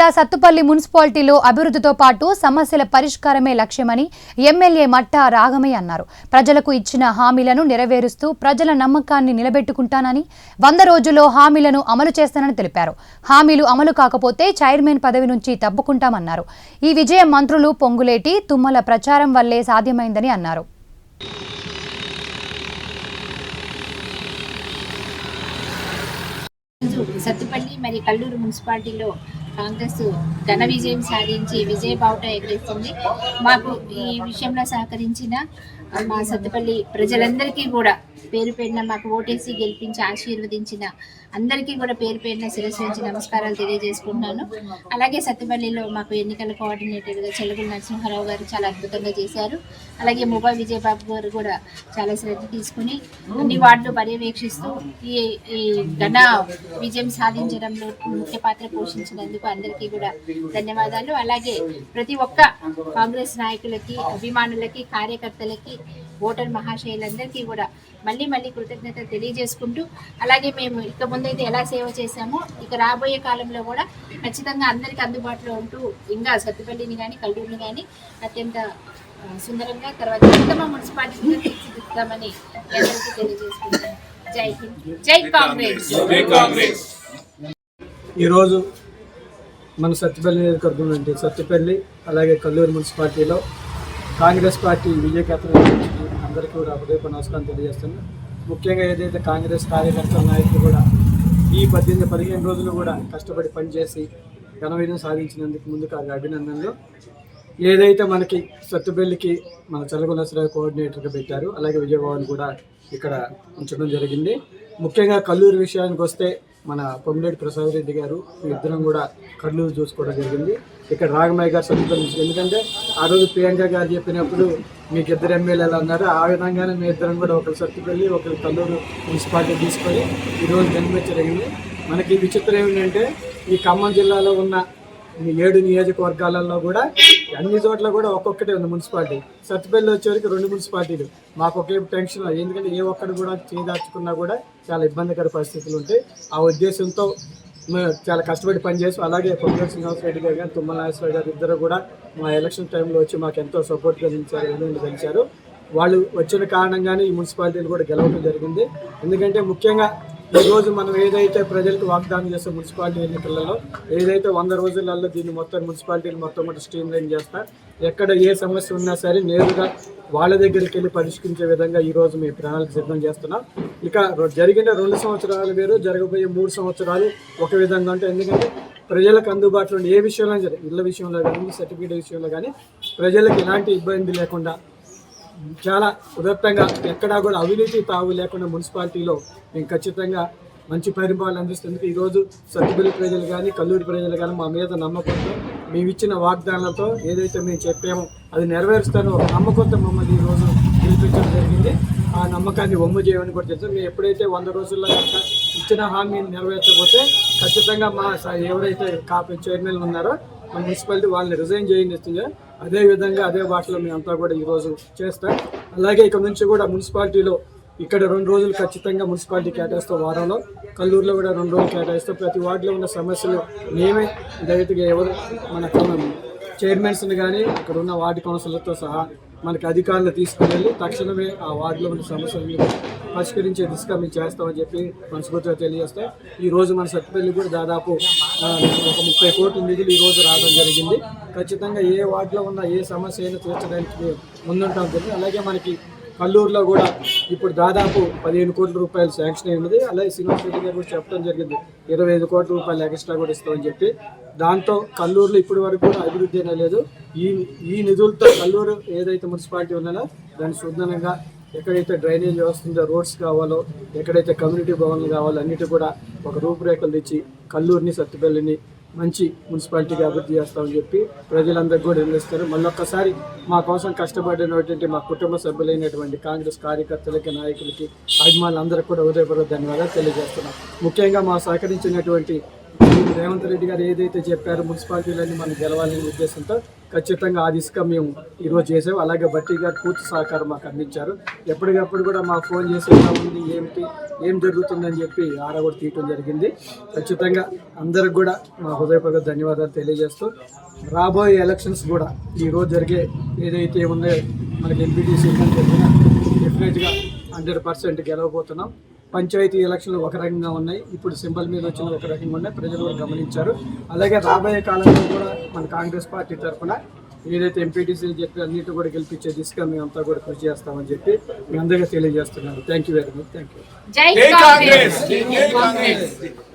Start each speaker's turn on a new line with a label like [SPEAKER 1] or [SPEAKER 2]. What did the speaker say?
[SPEAKER 1] జిల్లా సత్తుపల్లి మున్సిపాలిటీలో అభివృద్ధితో పాటు సమస్యల పరిష్కారమే లక్ష్యమని ఎమ్మెల్యే మట్టా రాగమయ్య అన్నారు. ప్రజలకు ఇచ్చిన హామీలను నెరవేరుస్తూ ప్రజల నమ్మకాన్ని నిలబెట్టుకుంటానని 100 రోజుల్లో హామీలను అమలు చేస్తానని తెలిపారు. హామీలు అమలు కాకపోతే చైర్మన్ పదవి నుంచి తప్పుకుంటామన్నారు. ఈ విజయం మంత్రులు పొంగులేటి, తుమ్మల ప్రచారం వల్లే సాధ్యమైందని అన్నారు.
[SPEAKER 2] సత్తుపల్లి మరియు కల్లూరు మున్సిపాలిటీలో కాంగ్రెస్ ఘన విజయం సాధించి విజయ బావుట ఎగరేస్తుంది. మాకు ఈ విషయంలో సహకరించిన మా సత్తుపల్లి ప్రజలందరికీ కూడా పేరు పేరున మాకు ఓటేసి గెలిపించి ఆశీర్వదించిన అందరికీ కూడా పేరు పేరున శిరస్సు నుంచి నమస్కారాలు తెలియజేసుకుంటున్నాను. అలాగే సత్తుపల్లిలో మాకు ఎన్నికల కోఆర్డినేటర్గా చెలుగుల నరసింహారావు గారు చాలా అద్భుతంగా చేశారు. అలాగే ముబా విజయబాబు గారు కూడా చాలా శ్రద్ధ తీసుకుని అన్ని వార్డులు పర్యవేక్షిస్తూ ఈ ఘన విజయం సాధించడంలో ముఖ్య పాత్ర పోషించినందుకు అందరికీ కూడా ధన్యవాదాలు. అలాగే ప్రతి ఒక్క కాంగ్రెస్ నాయకులకి, అభిమానులకి, కార్యకర్తలకి, ఓటర్ మహాశయులందరికీ కూడా మళ్ళీ కృతజ్ఞత తెలియజేసుకుంటూ, అలాగే మేము ఇక ముందైతే ఎలా సేవ చేశామో ఇక రాబోయే కాలంలో కూడా ఖచ్చితంగా అందరికీ అందుబాటులో ఉంటూ ఇంకా సత్తుపల్లిని కానీ కల్లూరుని కానీ అత్యంత సుందరంగా తర్వాత ఉత్తమ మున్సిపాలిటీగా తీర్చిదిద్దామని అందరికీ తెలియజేసుకుంటాం. జై హింద్, జై కాంగ్రెస్.
[SPEAKER 3] ఈరోజు మన సత్తుపల్లి నియోజకవర్గం నుండి సత్తుపల్లి అలాగే కల్లూరు మున్సిపాలిటీలో కాంగ్రెస్ పార్టీ విజయకేతనం అందరికీ కూడా హృదయపూర్వక నమస్కారం తెలియజేస్తున్నాను. ముఖ్యంగా ఏదైతే కాంగ్రెస్ కార్యకర్తల నాయకులు కూడా ఈ 15 రోజులు కూడా కష్టపడి పనిచేసి ఘన విజయం సాధించినందుకు ముందుకు అభినందనలు. ఏదైతే మనకి సత్తుపల్లికి మన చెలుగుల నరసింహారావు కోఆర్డినేటర్గా పెట్టారు, అలాగే విజయభవన్ కూడా ఇక్కడ ఉంచడం జరిగింది. ముఖ్యంగా కల్లూరు విషయానికి వస్తే మన పొంగులేటి ప్రసాద్ రెడ్డి గారు ఇద్దరం కూడా కల్లూరు చూసుకోవడం జరిగింది. ఇక్కడ రాగమయ్య గారు సత్తుపల్లి, ఎందుకంటే ఆ రోజు ప్రియాంక గారు చెప్పినప్పుడు మీకు 2 ఎమ్మెల్యేలు అన్నారు. ఆ విధంగానే మీ ఇద్దరం కూడా ఒకరు సత్తుపల్లి ఒకరు కల్లూరు మున్సిపాలిటీ తీసుకొని ఈరోజు జన్మించగలిగింది. మనకి విచిత్రం ఏమిటంటే ఈ ఖమ్మం జిల్లాలో ఉన్న 7 నియోజకవర్గాలలో కూడా అన్ని చోట్ల కూడా ఒక్కొక్కటే ఉంది మున్సిపాలిటీ. సత్తుపల్లి వచ్చేవరకు 2 మున్సిపాలిటీలు. మాకు ఒకే టెన్షన్, ఎందుకంటే ఏ ఒక్కడు కూడా చేయదాచుకున్నా కూడా చాలా ఇబ్బందికర పరిస్థితులు ఉంటాయి. ఆ ఉద్దేశంతో చాలా కష్టపడి పనిచేసి, అలాగే పొంగులేటి శ్రీనివాసరెడ్డి గారు కానీ తుమ్మల నాగేశ్వరరావు గారు ఇద్దరు కూడా మా ఎలక్షన్ టైంలో వచ్చి మాకు ఎంతో సపోర్ట్గా నిలిచారు. వాళ్ళు వచ్చిన కారణంగానే ఈ మున్సిపాలిటీలు కూడా గెలవడం జరిగింది. ఎందుకంటే ముఖ్యంగా ఈరోజు మనం ఏదైతే ప్రజలకు వాగ్దానం చేస్తే మున్సిపాలిటీ ఎన్నికలలో ఏదైతే 100 రోజులలో దీన్ని మొత్తం మున్సిపాలిటీలు మొత్తం కూడా స్ట్రీమ్లైన్ చేస్తా, ఎక్కడ ఏ సమస్య ఉన్నా సరే నేరుగా వాళ్ళ దగ్గరికి వెళ్ళి పరిష్కరించే విధంగా ఈరోజు మేము ప్రణాళిక సిద్ధం చేస్తున్నాం. ఇక జరిగిన 2 సంవత్సరాలు వేరు, జరగబోయే 3 సంవత్సరాలు ఒక విధంగా ఉంటాయి. ఎందుకంటే ప్రజలకు అందుబాటులో ఏ విషయంలో సరే, ఇళ్ళ విషయంలో కానీ సర్టిఫికేట్ విషయంలో కానీ ప్రజలకు ఎలాంటి ఇబ్బంది లేకుండా చాలా ఉదాత్తంగా ఎక్కడా కూడా అవినీతి తావు లేకుండా మున్సిపాలిటీలో మేము ఖచ్చితంగా మంచి పరిపాలన అందిస్తుంది. ఈరోజు సత్తుపల్లి ప్రజలు కానీ కల్లూరు ప్రజలు కానీ మా మీద నమ్మకంతో మేము ఇచ్చిన వాగ్దానాలతో ఏదైతే మేము చెప్పామో అది నెరవేరుస్తానో ఒక నమ్మకంతో మమ్మల్ని ఈరోజు గెలిపించడం జరిగింది. ఆ నమ్మకాన్ని వమ్ము చేయమని కూడా తెలుసు. మేము ఎప్పుడైతే 100 రోజుల్లో కనుక ఇచ్చిన హామీని నెరవేర్చకపోతే ఖచ్చితంగా మా ఎవరైతే చైర్మన్ ఉన్నారో మా మున్సిపాలిటీ వాళ్ళని రిజైన్ చేయించిందో అదే విధంగా అదే బాటలో మేమంతా కూడా ఈరోజు చేస్తాం. అలాగే ఇక్కడ నుంచి కూడా మున్సిపాలిటీలో ఇక్కడ 2 రోజులు ఖచ్చితంగా మున్సిపాలిటీ కేటాయిస్తాం. వారంలో కల్లూరులో కూడా 2 రోజులు కేటాయిస్తాం. ప్రతి వార్డులో ఉన్న సమస్యలు మేమే డైరెక్ట్గా ఎవరు మన చైర్మన్స్ని కానీ ఇక్కడ ఉన్న వార్డు కౌన్సిలర్తో సహా మనకి అధికారులు తీసుకువెళ్ళి తక్షణమే ఆ వార్డులో ఉన్న సమస్యలను పరిష్కరించే దిశగా మేము చేస్తామని చెప్పి మనస్ఫూర్తిగా తెలియజేస్తాం. ఈరోజు మన సత్తుపల్లి కూడా దాదాపు ఒక 30 కోట్ల నిధులు ఈరోజు రావడం జరిగింది. ఖచ్చితంగా ఏ వార్డులో ఉన్న ఏ సమస్య అయినా తీర్చడానికి ముందుంటాం జరిగింది. అలాగే మనకి కల్లూరులో కూడా ఇప్పుడు దాదాపు 15 కోట్ల రూపాయలు శాంక్షన్ అయినది. అలాగే శ్రీనివాసరెడ్డి గారు కూడా చెప్పడం జరిగింది 25 కోట్ల రూపాయలు ఎక్స్ట్రా కూడా ఇస్తామని చెప్పి. దాంతో కల్లూరులో ఇప్పటి వరకు కూడా అభివృద్ధి అయినా లేదు. ఈ నిధులతో కల్లూరు ఏదైతే మున్సిపాలిటీ ఉన్నదో దాన్ని శుద్ధంగా ఎక్కడైతే డ్రైనేజ్ వ్యవస్థ ఉందో, రోడ్స్ కావాలో, ఎక్కడైతే కమ్యూనిటీ భవన్లు కావాలో అన్నిటి కూడా ఒక రూపురేఖలు తెచ్చి కల్లూరుని సత్తుపల్లిని మంచి మున్సిపాలిటీగా అభివృద్ధి చేస్తామని చెప్పి ప్రజలందరికీ కూడా నిర్ణయిస్తారు. మళ్ళొక్కసారి మా కోసం కష్టపడినటువంటి మా కుటుంబ సభ్యులైనటువంటి కాంగ్రెస్ కార్యకర్తలకి, నాయకులకి, అభిమానులందరికీ కూడా హృదయపూర్వక ధన్యవాదాలు తెలియజేస్తున్నాం. ముఖ్యంగా మా సహకరించినటువంటి రేవంత్ రెడ్డి గారు ఏదైతే చెప్పారో మున్సిపాలిటీలన్నీ మనం గెలవాలనే ఉద్దేశంతో ఖచ్చితంగా ఆ దిశగా మేము ఈరోజు చేసాం. అలాగే బట్టి గారు పూర్తి సహకారం మాకు అందించారు. ఎప్పటికప్పుడు కూడా మాకు ఫోన్ చేసి ఎలా ఉంది, ఏం జరుగుతుందని చెప్పి ఆరా కూడా తీయటం జరిగింది. ఖచ్చితంగా అందరికి కూడా మా హృదయపూర్వక ధన్యవాదాలు తెలియజేస్తూ రాబోయే ఎలక్షన్స్ కూడా ఈరోజు జరిగే ఏదైతే ఉన్నాయో మనకి ఎంపీటీసీ జరిగినా డెఫినెట్గా 100% గెలవబోతున్నాం. పంచాయతీ ఎలక్షన్లు ఒక రకంగా ఉన్నాయి, ఇప్పుడు సింబల్ మీద వచ్చిన ఒక రకంగా ఉన్నాయి, ప్రజలు కూడా గమనించారు. అలాగే రాబోయే కాలంలో కూడా మన కాంగ్రెస్ పార్టీ తరఫున ఏదైతే ఎంపీటీసీలు చెప్పి అన్నిటి కూడా గెలిపించే దిశగా మేమంతా కూడా కృషి చేస్తామని చెప్పి మీ అందరికీ తెలియజేస్తున్నాను. Thank you very much. Thank you.
[SPEAKER 2] జై కాంగ్రెస్.